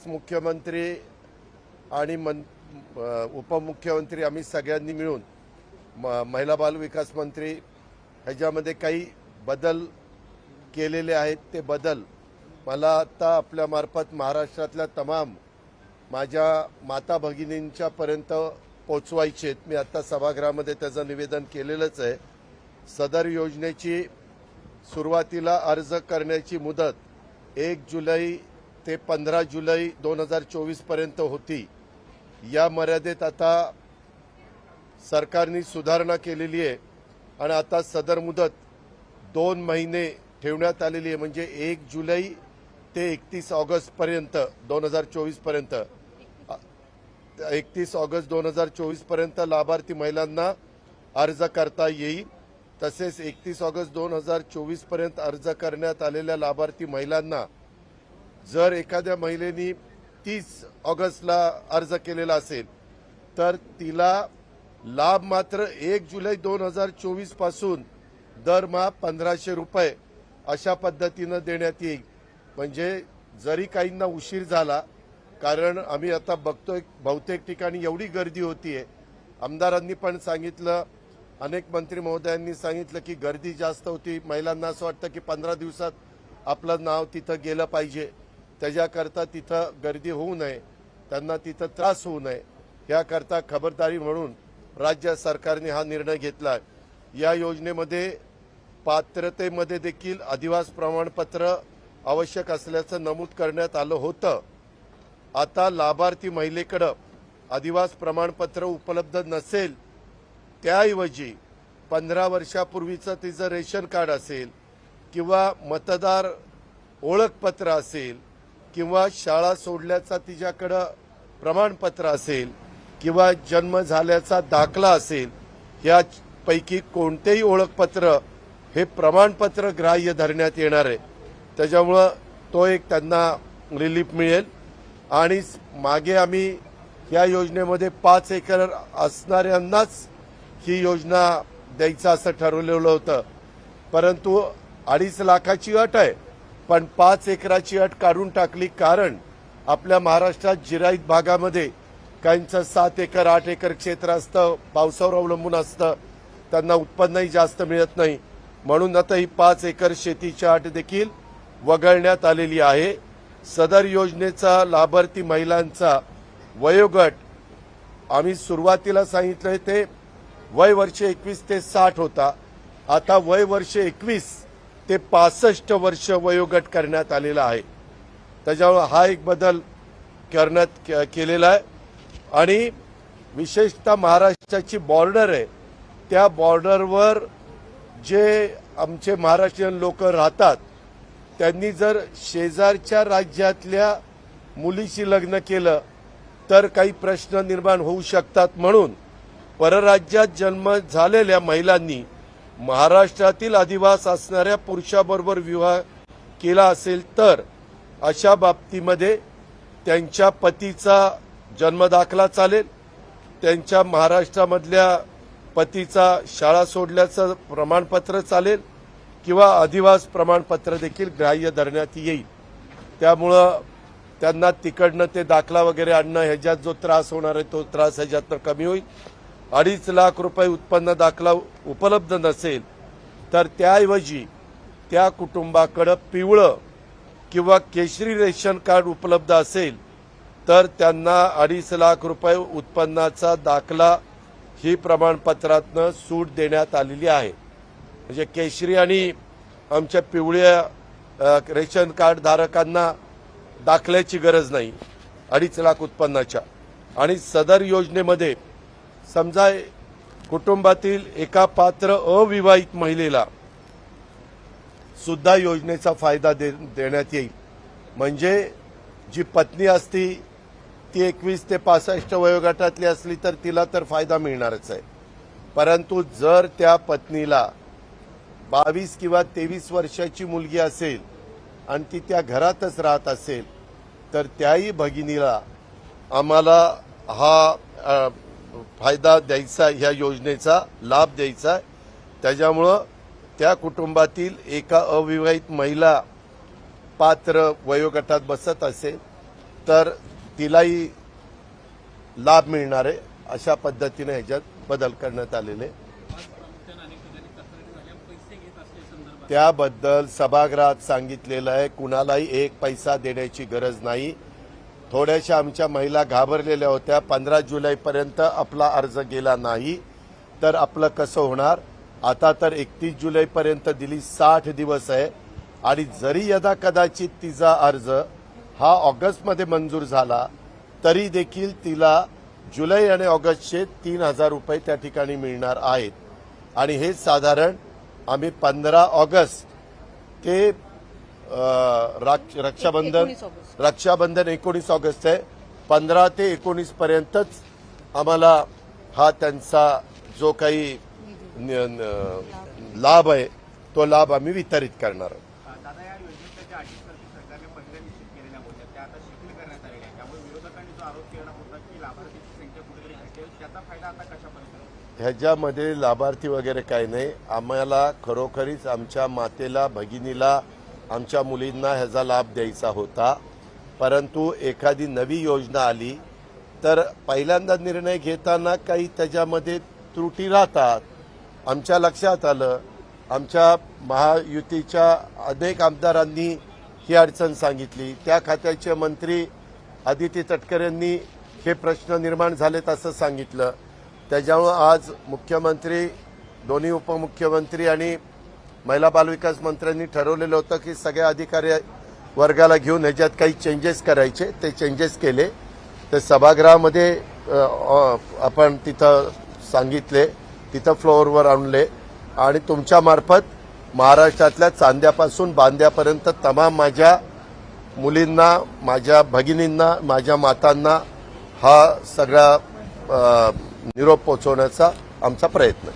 मुख्यमंत्री आणि उपमुख्यमंत्री आम्ही सगळ्यांनी मिळून महिला बाल विकास मंत्री ह्याच्यामध्ये काही बदल केलेले आहेत। ते बदल मला आता आपल्या मार्फत महाराष्ट्रातल्या तमाम माझ्या माता भगिनींच्या पर्यंत पोहोचवायचे आहेत। मी आता सभागृहामध्ये त्याचं निवेदन केलेलंच आहे। सदर योजनेची सुरुवातीला अर्ज करण्याची मुदत 1 जुलै ते 15 जुलै 2024 पर्यंत होती। या मर्यादेत आता सरकारने सुधारणा केलेली आहे आणि आता सदर मुदत 2 महिने ठेवण्यात आलेली आहे। म्हणजे 1 जुलै ते 31 ऑगस्ट पर्यंत 2024 पर्यंत 31 ऑगस्ट 2024 पर्यंत लाभार्थी महिलांना अर्ज करता येईल। तसेच 31 ऑगस्ट 2024 पर्यंत अर्ज करण्यात आलेल्या लाभार्थी महिलांना जर एखाद्या महिलेनी 30 ऑगस्टला अर्ज केलेला असेल तर तिला लाभ मात्र 1 जुलै 2024 पासून दरमहा 1500 रुपये अशा पद्धतीने देण्यात येईल। म्हणजे जरी काहींना उशीर झाला, कारण आम्ही आता बघतोय बहुतेक ठिकाणी एवढी गर्दी होतीये, आमदारांनी पण सांगितलं, अनेक मंत्री महोदयांनी सांगितलं की गर्दी जास्त होती, महिलांना असं वाटतं की 15 दिवसात आपलं नाव तिथं गेलं पाहिजे, त्याच्याकरता तिथं गर्दी होऊ नये, त्यांना तिथं त्रास होऊ नये, याकरता खबरदारी म्हणून राज्य सरकारने हा निर्णय घेतला। या योजनेमध्ये पात्रतेमध्ये देखील अधिवास प्रमाणपत्र आवश्यक असल्याचं नमूद करण्यात आलं होतं। आता लाभार्थी महिलेकडे अधिवास प्रमाणपत्र उपलब्ध नसेल, त्याऐवजी 15 वर्षापूर्वीचं तिचं रेशन कार्ड असेल किंवा मतदार ओळखपत्र असेल किंवा शाळा सोडल्याचा तिच्याकडे प्रमाणपत्र असेल किंवा जन्म झाल्याचा दाखला असेल, यापैकी कोणतेही ओळखपत्र हे प्रमाणपत्र ग्राह्य धरण्यात येणार आहे। त्याच्यामुळं तो एक त्यांना रिलीफ मिळेल। आणि मागे आम्ही या योजनेमध्ये 5 एकर असणाऱ्यांनाच ही योजना द्यायचं असं ठरवलेलं होतं, परंतु 2.5 लाखाची अट आहे, पण 5 एकराची अट काढून टाकली। कारण आपल्या महाराष्ट्रात जिरायत भागामध्ये काहींचं 7 एकर 8 एकर क्षेत्र असतं, पावसावर अवलंबून असतं, त्यांना उत्पन्नही जास्त मिळत नाही, म्हणून आता ही 5 एकर शेतीची अट देखील वगळण्यात आलेली आहे। सदर योजनेचा लाभार्थी महिलांचा वयोगट आम्ही सुरुवातीला सांगितलं ते वय वर्ष 21 ते 60 होता, आता वय वर्ष 21 ते 65 वर्ष वयोगट करण्यात आलेला आहे। त्याच्यामुळे हा एक बदल करण्यात केलेला आहे। आणि विशेषतः महाराष्ट्राची बॉर्डर आहे, त्या बॉर्डरवर जे आमचे महाराष्ट्रीयन लोक राहतात, त्यांनी जर शेजारच्या राज्यातल्या मुलीशी लग्न केलं तर काही प्रश्न निर्माण होऊ शकतात, म्हणून परराज्यात जन्म झालेल्या महिलांनी महाराष्ट्रातील अधिवास असणाऱ्या पुरुषाबरोबर विवाह केला असेल तर अशा बाबतीमध्ये त्यांच्या पतीचा जन्मदाखला चालेल, त्यांच्या महाराष्ट्रामधल्या पतीचा शाळा सोडल्याचं प्रमाणपत्र चालेल किंवा अधिवास प्रमाणपत्र देखील ग्राह्य धरण्यात येईल। त्यामुळं त्यांना तिकडनं ते दाखला वगैरे आणणं ह्याच्यात जो त्रास होणार आहे तो त्रास ह्याच्यातनं कमी होईल। 2.5 लाख रुपये उत्पन्न दाखला उपलब्ध नसेल तर त्याऐवजी त्या कुटुंबाकडे पिवळं किंवा केशरी रेशन कार्ड उपलब्ध असेल तर त्यांना 2.5 लाख रुपये उत्पन्नाचा दाखला ही प्रमाणपत्रातनं सूट देण्यात आलेली आहे। म्हणजे केशरी आणि आमच्या पिवळ्या रेशन कार्ड धारकांना दाखल्याची गरज नाही 2.5 लाख उत्पन्नाच्या। आणि सदर योजनेमध्ये समजा कुटुंबातील एका पात्र अविवाहित महिलेला सुद्धा योजनेचा फायदा देण्यात येईल। म्हणजे जी पत्नी असती ती 21 ते 65 वयोगटातली असली तर तिला तर फायदा मिळणारच आहे, परंतु जर त्या पत्नीला 22 किंवा 23 वर्षाची मुलगी असेल आणि ती त्या घरातच राहत असेल तर त्याही भगिनीला आम्हाला हा फायदा द्यायचा, ह्या योजनेचा लाभ द्यायचा। त्याच्यामुळं त्या कुटुंबातील एका अविवाहित महिला पात्र वयोगटात बसत असेल तर तिलाही लाभ मिळणार आहे अशा पद्धतीने ह्याच्यात बदल करण्यात आलेले. त्याबद्दल सभागृहात सांगितलेलं आहे, कुणालाही एक पैसा देण्याची गरज नाही. थोड्याशा आमच्या महिला घाबरलेल्या होत्या, 15 जुलैपर्यंत आपला अर्ज गेला नाही तर आपलं कसं होणार. आता तर 31 जुलैपर्यंत दिली, 60 दिवस आहे. आणि जरी यदा कदाचित तिचा अर्ज हा ऑगस्टमध्ये मंजूर झाला तरी देखील तिला जुलै आणि ऑगस्टचे 3,000 रुपये त्या ठिकाणी मिळणार आहेत. आणि हे साधारण आम्ही 15 ऑगस्ट ते रक्षाबंधन 19 ऑगस्ट आहे, 15 ते 19 पर्यंतच आम्हाला हा त्यांचा जो काही लाभ आहे तो लाभ आम्ही वितरित करणार आहोत. दादा, या योजनेच्या अटी सरकारने पहिल्या निश्चित केलेल्या होत्या त्या आता शिथिल करण्यात आलेल्या आहेत. त्यामुळे विरोधकांनी जो आरोप केला होता की लाभार्थीची संख्या कुठेतरी घटेल, त्याचा फायदा आता कशा पद्धतीने? ह्याच्यामध्ये लाभार्थी वगैरे काही नाही. आम्हाला खरोखरीच आमच्या मातेला, भगिनीला, आमच्या मुलींना ह्याचा लाभ द्यायचा होता. परंतु एखादी नवी योजना आली तर पहिल्यांदा निर्णय घेताना काही त्याच्यामध्ये त्रुटी राहतात. आमच्या लक्षात आलं, आमच्या महायुतीच्या अनेक आमदारांनी ही अडचण सांगितली. त्या खात्याचे मंत्री आदिती तटकरेंनी हे प्रश्न निर्माण झालेत असं सांगितलं. त्याच्यामुळे आज मुख्यमंत्री, दोन्ही उपमुख्यमंत्री आणि महिला बालविकास मंत्र्यांनी ठरवलेलं होतं की सगळ्या अधिकारी वर्गाला घेऊन ह्याच्यात काही चेंजेस करायचे. ते चेंजेस केले, ते सभागृहामध्ये आपण तिथं सांगितले, तिथं फ्लोअरवर आणले. आणि तुमच्या मार्फत महाराष्ट्रातल्या चांद्यापासून बांद्यापर्यंत तमाम माझ्या मुलींना, माझ्या भगिनींना, माझ्या मातांना हा सगळा निरोप पोहोचवण्याचा आमचा प्रयत्न आहे.